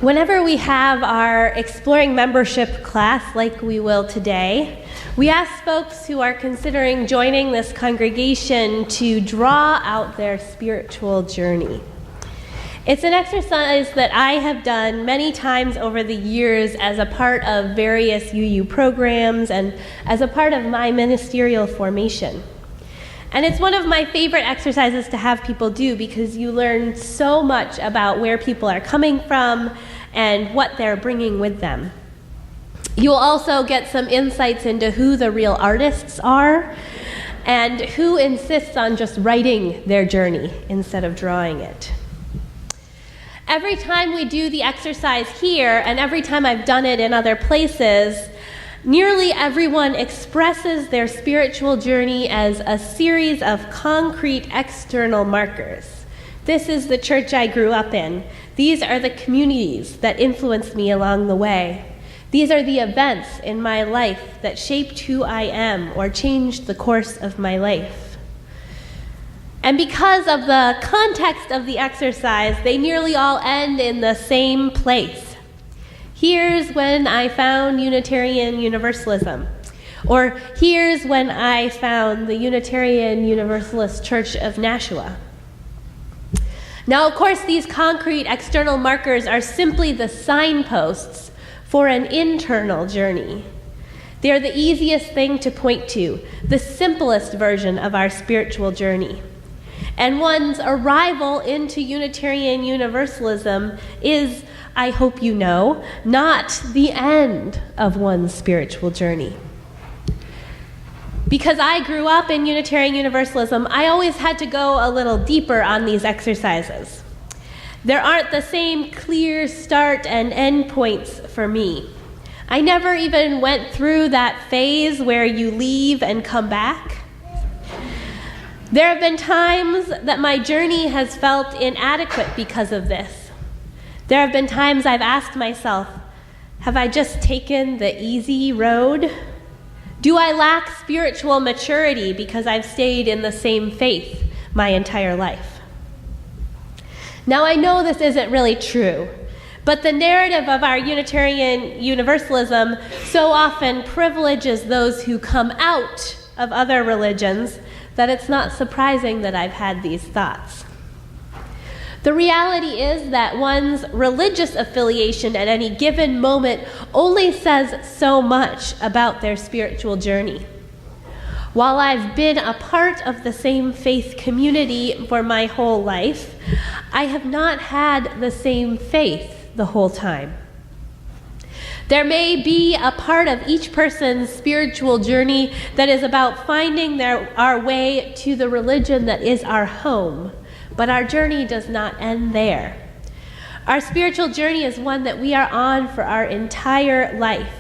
Whenever we have our Exploring Membership class, like we will today, we ask folks who are considering joining this congregation to draw out their spiritual journey. It's an exercise that I have done many times over the years as a part of various UU programs and as a part of my ministerial formation. And it's one of my favorite exercises to have people do because you learn so much about where people are coming from and what they're bringing with them. You'll also get some insights into who the real artists are and who insists on just writing their journey instead of drawing it. Every time we do the exercise here, and every time I've done it in other places, nearly everyone expresses their spiritual journey as a series of concrete external markers. This is the church I grew up in. These are the communities that influenced me along the way. These are the events in my life that shaped who I am or changed the course of my life. And because of the context of the exercise, they nearly all end in the same place. Here's when I found Unitarian Universalism. Or here's when I found the Unitarian Universalist Church of Nashua. Now, of course, these concrete external markers are simply the signposts for an internal journey. They're the easiest thing to point to, the simplest version of our spiritual journey. And one's arrival into Unitarian Universalism is, I hope you know, not the end of one's spiritual journey. Because I grew up in Unitarian Universalism, I always had to go a little deeper on these exercises. There aren't the same clear start and end points for me. I never even went through that phase where you leave and come back. There have been times that my journey has felt inadequate because of this. There have been times I've asked myself, have I just taken the easy road? Do I lack spiritual maturity because I've stayed in the same faith my entire life? Now, I know this isn't really true, but the narrative of our Unitarian Universalism so often privileges those who come out of other religions that it's not surprising that I've had these thoughts. The reality is that one's religious affiliation at any given moment only says so much about their spiritual journey. While I've been a part of the same faith community for my whole life, I have not had the same faith the whole time. There may be a part of each person's spiritual journey that is about finding our way to the religion that is our home, but our journey does not end there. Our spiritual journey is one that we are on for our entire life,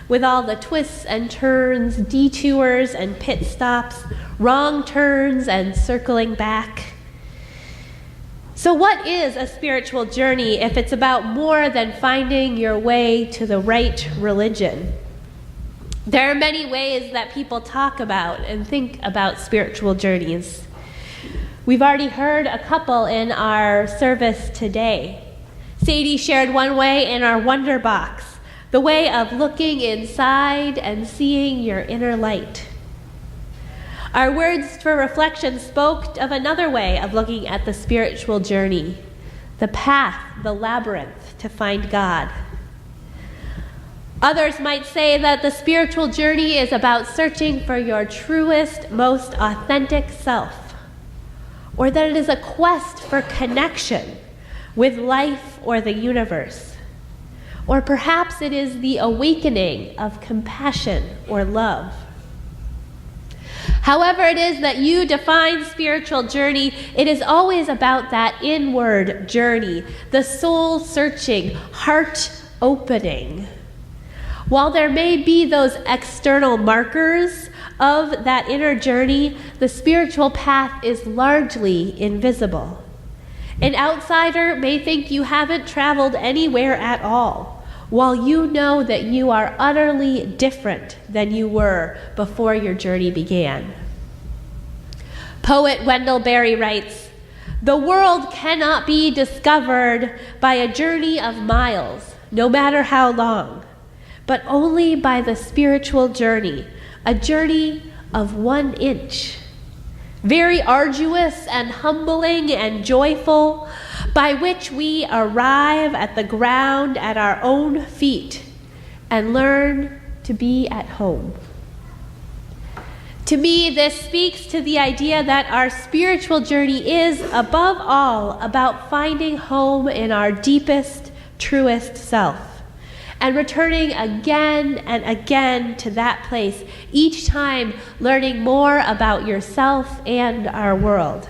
with all the twists and turns, detours and pit stops, wrong turns and circling back. So what is a spiritual journey if it's about more than finding your way to the right religion? There are many ways that people talk about and think about spiritual journeys. We've already heard a couple in our service today. Sadie shared one way in our Wonder Box, the way of looking inside and seeing your inner light. Our words for reflection spoke of another way of looking at the spiritual journey, the path, the labyrinth to find God. Others might say that the spiritual journey is about searching for your truest, most authentic self, or that it is a quest for connection with life or the universe, or perhaps it is the awakening of compassion or love. However it is that you define spiritual journey, it is always about that inward journey, the soul-searching, heart-opening. While there may be those external markers of that inner journey, the spiritual path is largely invisible. An outsider may think you haven't traveled anywhere at all, while you know that you are utterly different than you were before your journey began. Poet Wendell Berry writes, The world cannot be discovered by a journey of miles, no matter how long, but only by the spiritual journey, a journey of 1 inch. Very arduous and humbling and joyful, by which we arrive at the ground at our own feet and learn to be at home. To me, this speaks to the idea that our spiritual journey is, above all, about finding home in our deepest, truest self, and returning again and again to that place, each time learning more about yourself and our world.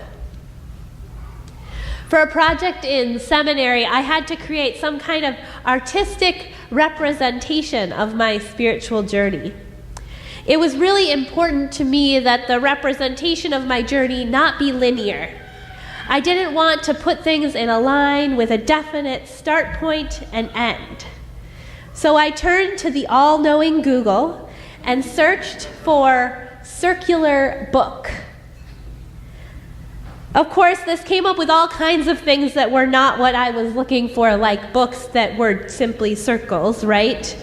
For a project in seminary, I had to create some kind of artistic representation of my spiritual journey. It was really important to me that the representation of my journey not be linear. I didn't want to put things in a line with a definite start point and end. So I turned to the all-knowing Google and searched for circular book. Of course, this came up with all kinds of things that were not what I was looking for, like books that were simply circles, right?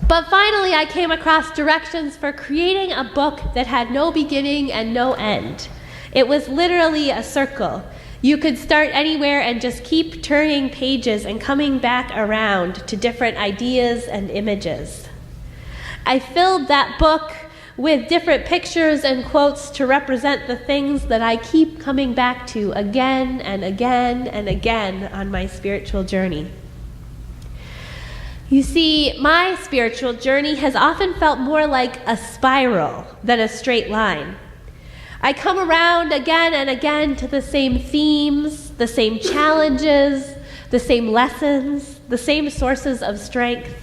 But finally, I came across directions for creating a book that had no beginning and no end. It was literally a circle. You could start anywhere and just keep turning pages and coming back around to different ideas and images. I filled that book with different pictures and quotes to represent the things that I keep coming back to again and again and again on my spiritual journey. You see, my spiritual journey has often felt more like a spiral than a straight line. I come around again and again to the same themes, the same challenges, the same lessons, the same sources of strength.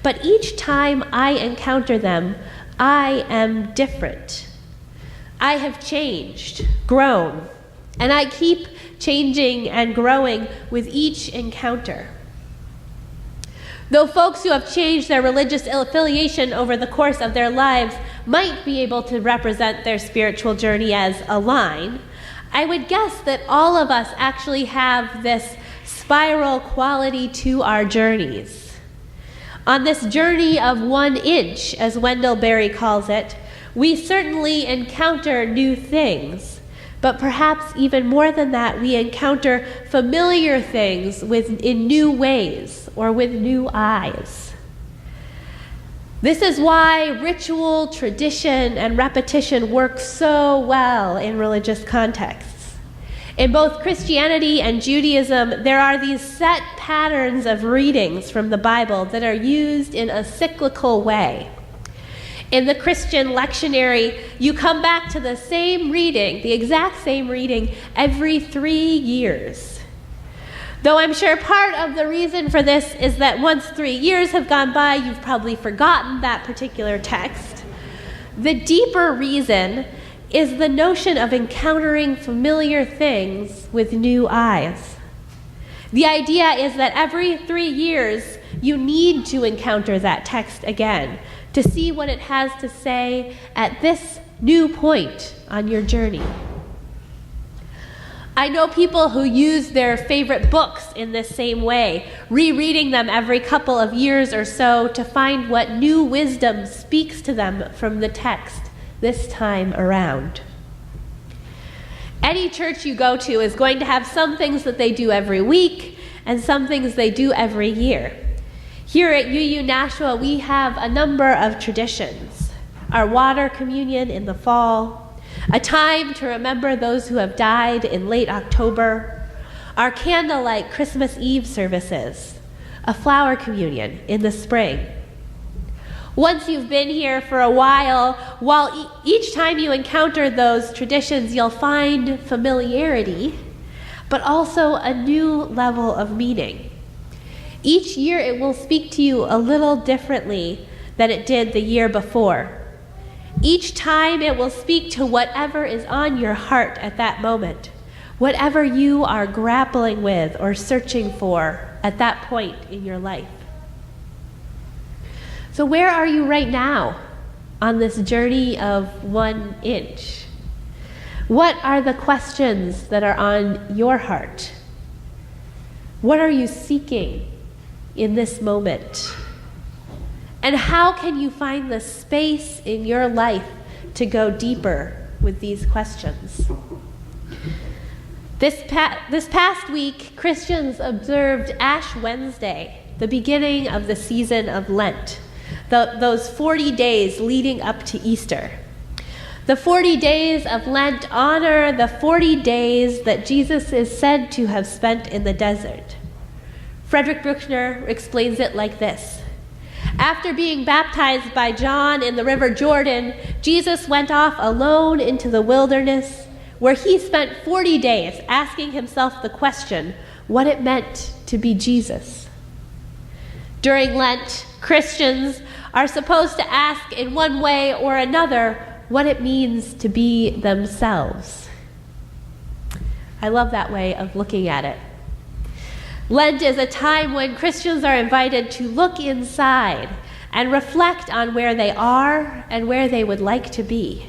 But each time I encounter them, I am different. I have changed, grown, and I keep changing and growing with each encounter. Though folks who have changed their religious affiliation over the course of their lives might be able to represent their spiritual journey as a line, I would guess that all of us actually have this spiral quality to our journeys. On this journey of 1 inch, as Wendell Berry calls it, we certainly encounter new things, but perhaps even more than that, we encounter familiar things in new ways or with new eyes. This is why ritual, tradition, and repetition work so well in religious contexts. In both Christianity and Judaism, there are these set patterns of readings from the Bible that are used in a cyclical way. In the Christian lectionary, you come back to the same reading, the exact same reading, every 3 years. Though I'm sure part of the reason for this is that once 3 years have gone by, you've probably forgotten that particular text. The deeper reason is the notion of encountering familiar things with new eyes. The idea is that every 3 years, you need to encounter that text again to see what it has to say at this new point on your journey. I know people who use their favorite books in this same way, rereading them every couple of years or so to find what new wisdom speaks to them from the text this time around. Any church you go to is going to have some things that they do every week and some things they do every year. Here at UU Nashua, we have a number of traditions. Our water communion in the fall, a time to remember those who have died in late October, our candlelight Christmas Eve services, a flower communion in the spring. Once you've been here for a while each time you encounter those traditions, you'll find familiarity, but also a new level of meaning. Each year it will speak to you a little differently than it did the year before. Each time it will speak to whatever is on your heart at that moment, whatever you are grappling with or searching for at that point in your life. So where are you right now on this journey of 1 inch? What are the questions that are on your heart? What are you seeking in this moment? And how can you find the space in your life to go deeper with these questions? This past week, Christians observed Ash Wednesday, the beginning of the season of Lent, those 40 days leading up to Easter. The 40 days of Lent honor the 40 days that Jesus is said to have spent in the desert. Frederick Bruckner explains it like this. After being baptized by John in the River Jordan, Jesus went off alone into the wilderness, where he spent 40 days asking himself the question, what it meant to be Jesus. During Lent, Christians are supposed to ask in one way or another what it means to be themselves. I love that way of looking at it. Lent is a time when Christians are invited to look inside and reflect on where they are and where they would like to be.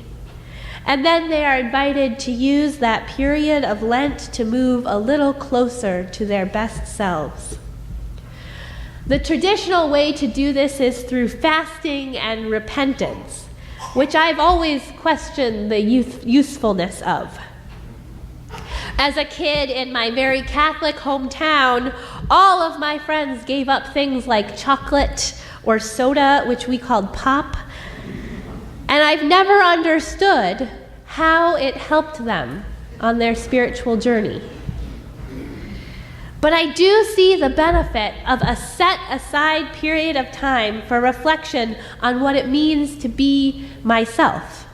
And then they are invited to use that period of Lent to move a little closer to their best selves. The traditional way to do this is through fasting and repentance, which I've always questioned the usefulness of. As a kid in my very Catholic hometown, all of my friends gave up things like chocolate or soda, which we called pop, and I've never understood how it helped them on their spiritual journey. But I do see the benefit of a set-aside period of time for reflection on what it means to be myself.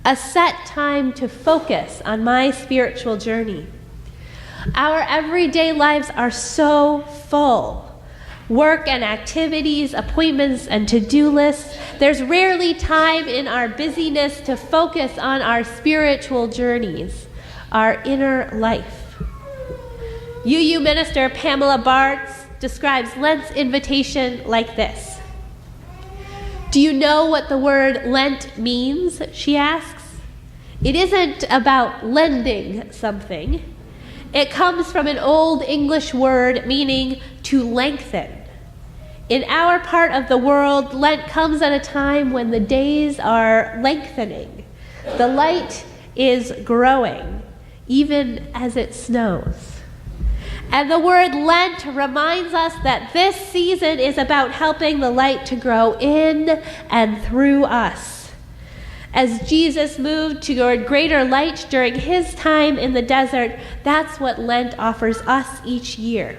A set time to focus on my spiritual journey. Our everyday lives are so full. Work and activities, appointments and to-do lists. There's rarely time in our busyness to focus on our spiritual journeys, our inner life. UU minister Pamela Bartz describes Lent's invitation like this. Do you know what the word Lent means? She asks. It isn't about lending something. It comes from an old English word meaning to lengthen. In our part of the world, Lent comes at a time when the days are lengthening. The light is growing, even as it snows. And the word Lent reminds us that this season is about helping the light to grow in and through us. As Jesus moved toward greater light during his time in the desert, that's what Lent offers us each year.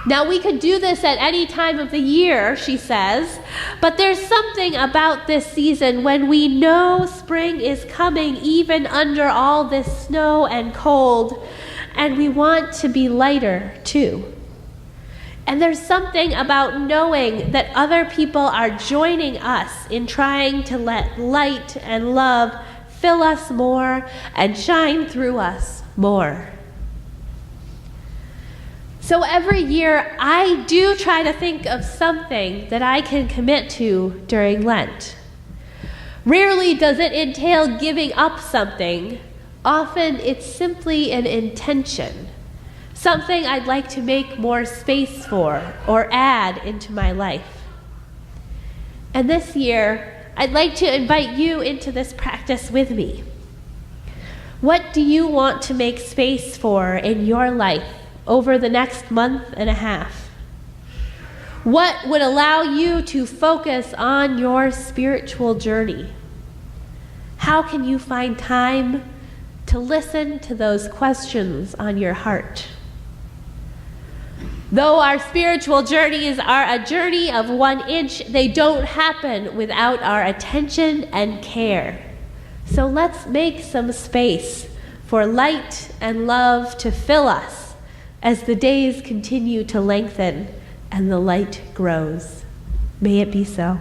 Now, we could do this at any time of the year, she says, but there's something about this season when we know spring is coming, even under all this snow and cold, and we want to be lighter too. And there's something about knowing that other people are joining us in trying to let light and love fill us more and shine through us more. So every year, I do try to think of something that I can commit to during Lent. Rarely does it entail giving up something. Often it's simply an intention, something I'd like to make more space for or add into my life. And this year, I'd like to invite you into this practice with me. What do you want to make space for in your life over the next month and a half? What would allow you to focus on your spiritual journey? How can you find time to listen to those questions on your heart? Though our spiritual journeys are a journey of 1 inch, they don't happen without our attention and care. So let's make some space for light and love to fill us as the days continue to lengthen and the light grows. May it be so.